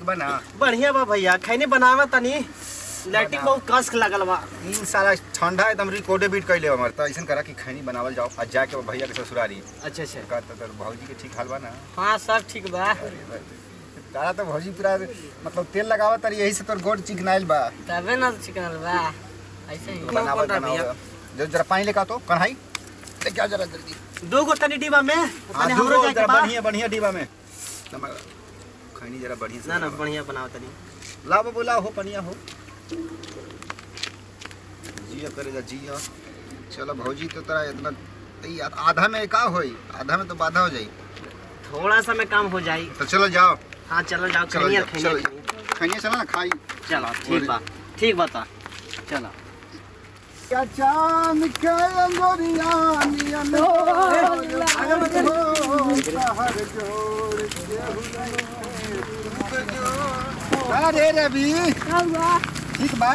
बना बढ़िया बा भैया। खैनी बनावा तनी लाइटिंग बहुत कस लागल बा। इन साला ठंडा एकदम रिकॉर्डे बीट कैले हमर त ऐसन करा कि खैनी बनावल जाओ आज जाके भैया के ससुरारी। अच्छा अच्छा का त भौजी के ठीक हाल बा ना? हाँ सब ठीक बा। तारा तो भौजी पूरा मतलब तेल लगावा तर यही से तोर गोड़ चिकनाइल बा। तबे ना चिकन बा ऐसे ही बनावा भैया। जरा पानी लेका तो कढ़ाई ले क्या जरा जल्दी। दो गो तनी डिब्बा में तनी हमरो जाके बा। बढ़िया बढ़िया डिब्बा में खैनी जरा बढ़िया से। ना बढ़िया बनाओ तनी। ला बोला हो पनिया हो जिया करे जा जिया। चलो भौजी तो तेरा इतना आधा में का होई? आधा में तो बाधा हो जाई। थोड़ा सा में काम हो जाई तो चलो जाओ। हाँ चलो जाओ। खैनी चला ना खाई। चलो ठीक बता चलो। क्या चांद के अंगोरिया नियन अरे रवि ठीक बा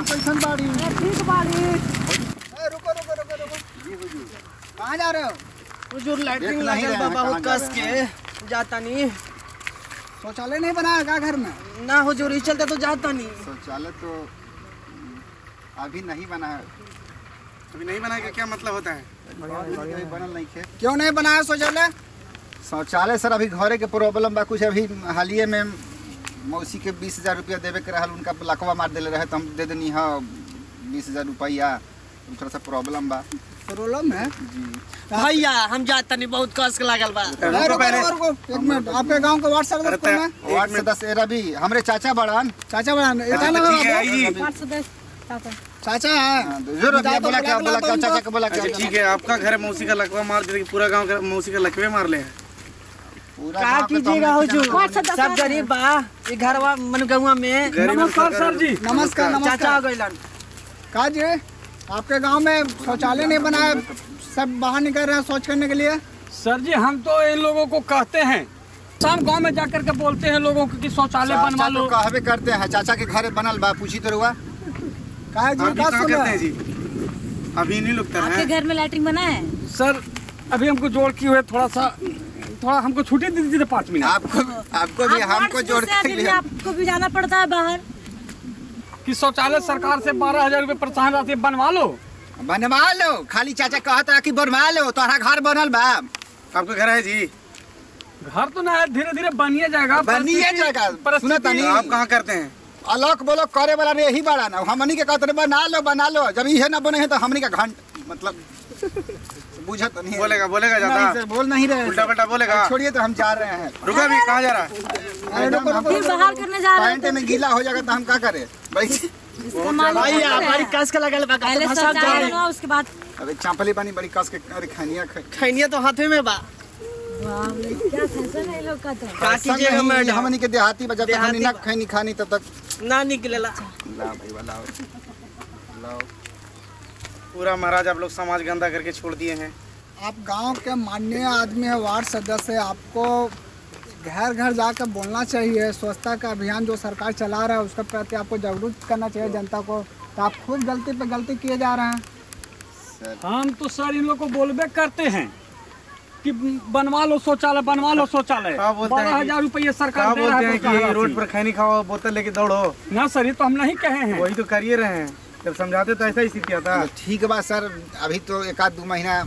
कैसन बाड़ी? ठीक बाड़ी। रुको कहाँ जा रहे हो? हुजूर लाइटिंग लागल बा बहुत कस के जाता नहीं। शौचालय नहीं बनाया क्या घर में? ना हुजूर इस चलते तो जाता नहीं। शौचालय तो अभी नहीं बना है। अभी नहीं बनाया क्या मतलब होता है? बनल नहीं खे। क्यों नहीं बनाया शौचालय? शौचालय सर अभी घरे के प्रॉब्लम बा कुछ। अभी हालिये में मौसी के 20,000 रुपया देवे के रहल, उनका लकवा मार देले रहे तो हम दे देनी है 20,000 रुपया। थोड़ा सा प्रॉब्लम बा। प्रॉब्लम है भैया हम जाता नहीं बहुत कस के लागल बा। एक मिनट आपके गांव का वार्ड सदस्य कौन है? वार्ड सदस्य रवि हमरे चाचा बड़ान। चाचा बड़ा चाचा है जो रवि बोला क्या चाचा का बोला क्या? ठीक है आपका घर है मौसी का लकवा मार दे पूरा गांव का मौसी का लकवे मार ले। क्या कीजिएगा हुजूर सब गरीब बा ये घरवा मन गौवा में। नमस्कार सर जी। नमस्कार चाचा आ गइलन। का जी आपके गांव में शौचालय नहीं बनाया, सब बाहर निकल रहे हैं शौच करने के लिए? सर जी हम तो इन लोगों को कहते हैं, शाम गांव में जाकर के बोलते हैं लोगों को कि शौचालय बनवा लो। कहबे करते हैं चाचा के घर बनल बा पूछी तो रुआ का जी बात सुन रहे हैं जी। अभी नहीं लगता है आपके घर में लैट्रिन बना है? सर अभी हमको जोड़ की हुए थोड़ा हमको छुट्टी दे दीजिए 5 मिनट। आपको भी हमको जोड़ के आपको भी जाना पड़ता है बाहर कि शौचालय सरकार से 12,000 रुपए प्रोत्साहन राशि बनवा लो। खाली चाचा कहता कि बनवा लो तोहरा घर बनल बा। आपका घर है जी? घर तो ना है, धीरे धीरे बनिए जाएगा। सुना तनी आप कहाँ करते हैं? अलग बोलो करे वाला यही बड़ा ना हमनी के कहते बना लो जब ये ना बने है तो हमनी का घंट मतलब बुझत नहीं बोलेगा ज्यादा बोल नहीं रहे उल्टा पल्टा बोलेगा। छोड़िए तो हम जा रहे हैं। रुका भी कहाँ जा रहा है? फिर बाहर करने जा रहे पैंट में गीला हो जाएगा तो हम क्या करें भाई? भैया बड़ी कस के लागल बा। पहले शौचालय बनवाओ उसके बाद। अबे चांपली पानी बड़ी कस के अरे खैनिया तो हाथे में बा। क्या फैशन है लोग का? तो का कीजिएगा मैडम हमनी के देहाती बजा तक हमनी ना खैनी खानी तब तक ना निकलेला। ला भाई लाओ पूरा महाराज आप लोग समाज गंदा करके छोड़ दिए हैं। आप गांव के माननीय आदमी है, वार्ड सदस्य है, आपको घर घर जाकर बोलना चाहिए। स्वच्छता का अभियान जो सरकार चला रहा है उसके प्रति आपको जागरूक करना चाहिए जनता को। तो आप खुद गलती पे गलती किए जा रहे हैं। हम तो सर इन लोग को बोलबे करते हैं कि बनवा लो शौचालय 12,000 रुपये सरकार दे रहा है कि रोड पर खैनी खाओ बोतल लेके दौड़ो। ना सर ये तो हम नहीं कहे हैं। वही तो करिए रहे हैं, जब समझाते तो ऐसा ही सीख था। ठीक बा सर अभी तो 1-2 महीना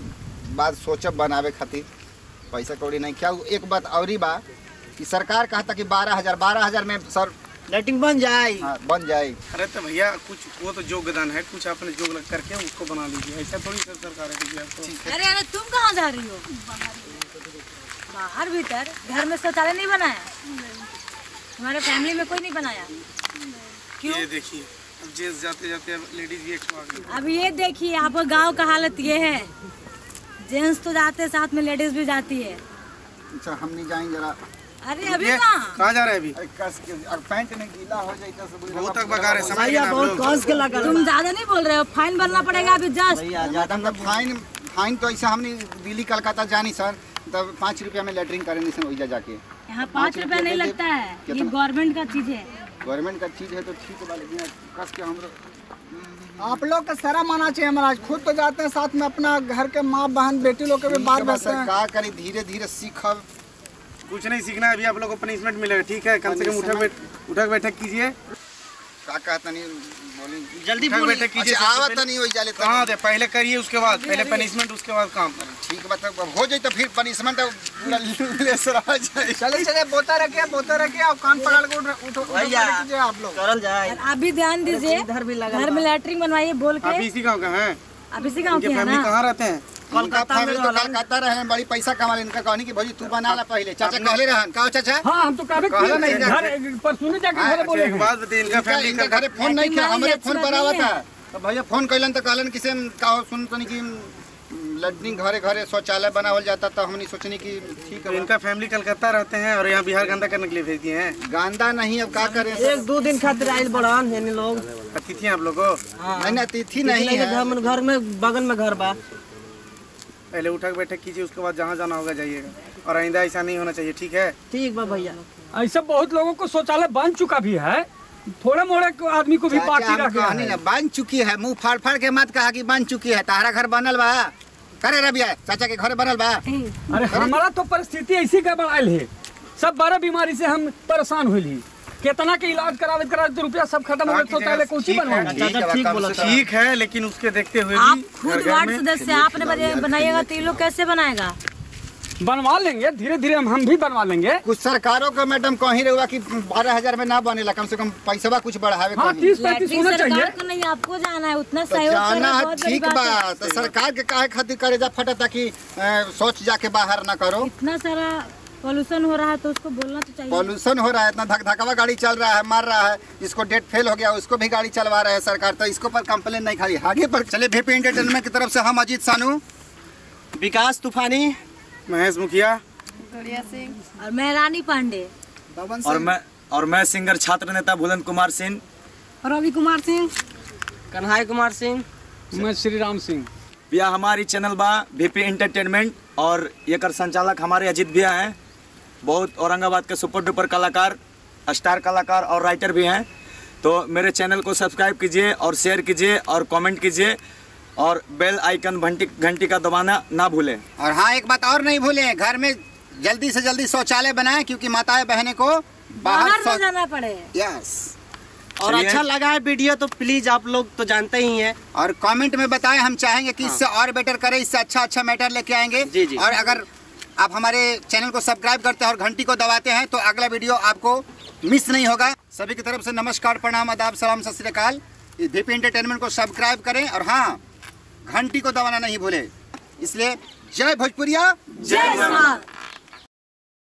बाद सोचब बनावे खातिर पैसा कौड़ी नहीं। क्या एक बात और ही बा कि सरकार कहता कि 12,000 में सर लाइटिंग बन जाए। हाँ, बन जाए। अरे तो भैया कुछ वो तो योगदान है, कुछ आपने जोग करके उसको बना लीजिए। ऐसा थोड़ी सरकार है। अरे तुम कहाँ जा रही हो? बाहर भीतर घर में शौचालय नहीं बनाया? हमारे फैमिली में कोई नहीं बनाया? क्यों? ये देखिए अब जेंट्स जाते जाते अब लेडीज भी एक्स्ट्रा आ गई। अब ये देखिए आपको गांव का हालत ये है, जेंट्स तो जाते साथ में लेडीज भी जाती है। अच्छा हम नहीं जाएंगे जरा। अरे अभी कहाँ जा रहे हैं? अभी अरे कस के पैंट में गीला हो जाए तो बहुत तक बगा रहे समझ भैया बहुत कस के लगा। तुम ज्यादा नहीं बोल रहे हो? फाइन भरना पड़ेगा अभी जस्ट। ज्यादा फाइन तो ऐसा हमने दिल्ली कलकत्ता जानी सर तब 5 रुपया में लेटरिंग करेंगे सर वही जाके। यहाँ 5 रुपया नहीं लगता है, ये गवर्नमेंट का चीज है। गवर्नमेंट का चीज है तो ठीक है लेकिन कस के हम आप लोग का सारा माना चाहिए महाराज। खुद तो जाते हैं साथ में अपना घर के माँ बहन बेटी लोग के भी बाहर बैठते हैं। क्या करी धीरे धीरे सीखब कुछ नहीं सीखना है अभी, आप लोगों को पनिशमेंट मिलेगा, ठीक है? कम से कम उठक बैठक कीजिए। का कहता नहीं बोली जल्दी उठक बैठक कीजिए। अच्छा आवत नहीं होई जाले कहाँ दे, पहले करिए, उसके बाद पहले पनिशमेंट, उसके बाद काम। ठीक बात हो जाए तो फिर पनिशमेंट पूरा लेसर आ जाए। चलिए चलिए बोता रखिए और कान पकड़ के उठो कीजिए आप लोग। करल जाए। और आप भी ध्यान दीजिए, इधर भी लगा, घर में लैट्रिन बनवाइए बोल के। आप इसी गाँव का हैं? आप इसी गाँव के इनके हैं फैमिली ना? कहाँ रहते हैं? कोलकाता में तो कलकत्ता रहे बड़ी पैसा कमा ले, इनका कहनी कि भौजी तू बना ला पहले। चाचा कहले रहन का चाचा हाँ हम तो कहबे कहले नहीं घर पर सुने जाके घर बोले एक बात बताइए, इनका फैमिली इनका घरे फोन नहीं किया, हमारे फोन पर आवा था तो भैया फोन कैलन तो कहलन कि से कहो सुन तनी कि लैट्रिन घरे घरे शौचालय बनावल जाता, तो हमनी सोचनी कि ठीक तो है। इनका फैमिली कलकत्ता रहते हैं और यहाँ बिहार गंदा करने के लिए भेज दिए हैं। गांदा नहीं, अब क्या करें? 1-2 दिन खातिर आइल बड़ान यानी लोग। अतिथि हैं आप लोगों? नहीं ना तिथि नहीं है। घर में बगल में घर बा। पहले उठक बैठक कीजिए, उसके बाद जहाँ जाना होगा जाइएगा, और आइंदा ऐसा नहीं होना चाहिए, ठीक है? ठीक बा भैया। ऐसे बहुत लोगों को शौचालय बन चुका भी है, थोड़े मोड़े आदमी को भी बाकी रख गया है। ना बन चुकी है, मुंह फाड़ फाड़ के मत कहा कि बन चुकी है। तारा घर बनल बा करे रबिया, चाचा के घर बनल बा। अरे हमारा तो परिस्थिति ऐसी का बनाइल है, सब बड़ा बीमारी से हम परेशान हुई, कितना के इलाज करावे रुपया सब खत्म हो गया, शौचालय कुछ बनवाएंगे। ठीक है, लेकिन उसके देखते हुए आप खुद वार्ड सदस्य आपने बनाइएगा तो ये लोग कैसे बनाएगा? बनवा लेंगे, धीरे धीरे हम भी बनवा लेंगे। कुछ सरकारों का मैडम कहीं रहुआ कि 12,000 में ना बनेला, कम से कम पैसा कुछ बढ़ावे। हाँ 30-35 होना चाहिए। सरकार को नहीं, आपको जाना है, उतना सहयोग जाना करें, है, बहुत बड़ी ठीक बात बा। है। तो सरकार के काहे खातिर करे जा फटा ताकि सोच जाके बाहर ना करो। इतना सारा पॉल्यूशन हो रहा है तो उसको बोलना तो चाहिए। पॉल्यूशन हो रहा है, इतना धकधकवा गाड़ी चल रहा है, मार रहा है, इसको डेट फेल हो गया, उसको भी गाड़ी चलवा रहा है सरकार, तो इसको पर कंप्लेन नहीं खाई आगे पर चले। VP एंटरटेनमेंट की तरफ से हम अजीत सानू, विकास तूफानी, महेश मुखिया और मैं रानी पांडे, और मैं सिंगर छात्र नेता बुलंद कुमार सिंह, रवि कुमार सिंह, कन्हैया कुमार सिंह, मैं श्री राम सिंह। भैया हमारी चैनल बा VP एंटरटेनमेंट, और ये कर संचालक हमारे अजीत भैया हैं, बहुत औरंगाबाद के सुपर डुपर कलाकार, स्टार कलाकार और राइटर भी हैं। तो मेरे चैनल को सब्सक्राइब कीजिए और शेयर कीजिए और कमेंट कीजिए, और बेल आइकन घंटी का दबाना ना भूलें। और हाँ एक बात और नहीं भूलें, घर में जल्दी से जल्दी शौचालय बनाएं, क्योंकि माताएं बहनें को बाहर न जाना पड़े। यस। और अच्छा लगा है वीडियो तो प्लीज आप लोग तो जानते ही हैं, और कमेंट में बताएं, हम चाहेंगे कि इससे और बेटर करें, इससे अच्छा मैटर लेके आएंगे। जी। और अगर आप हमारे चैनल को सब्सक्राइब करते हैं और घंटी को दबाते हैं तो अगला वीडियो आपको मिस नहीं होगा। सभी की तरफ से नमस्कार, प्रणाम, आदाब, सलाम, सत श्री अकाल। VP एंटरटेनमेंट को सब्सक्राइब करें और हाँ घंटी को दबाना नहीं भूले। इसलिए जय भोजपुरिया, जय जवान।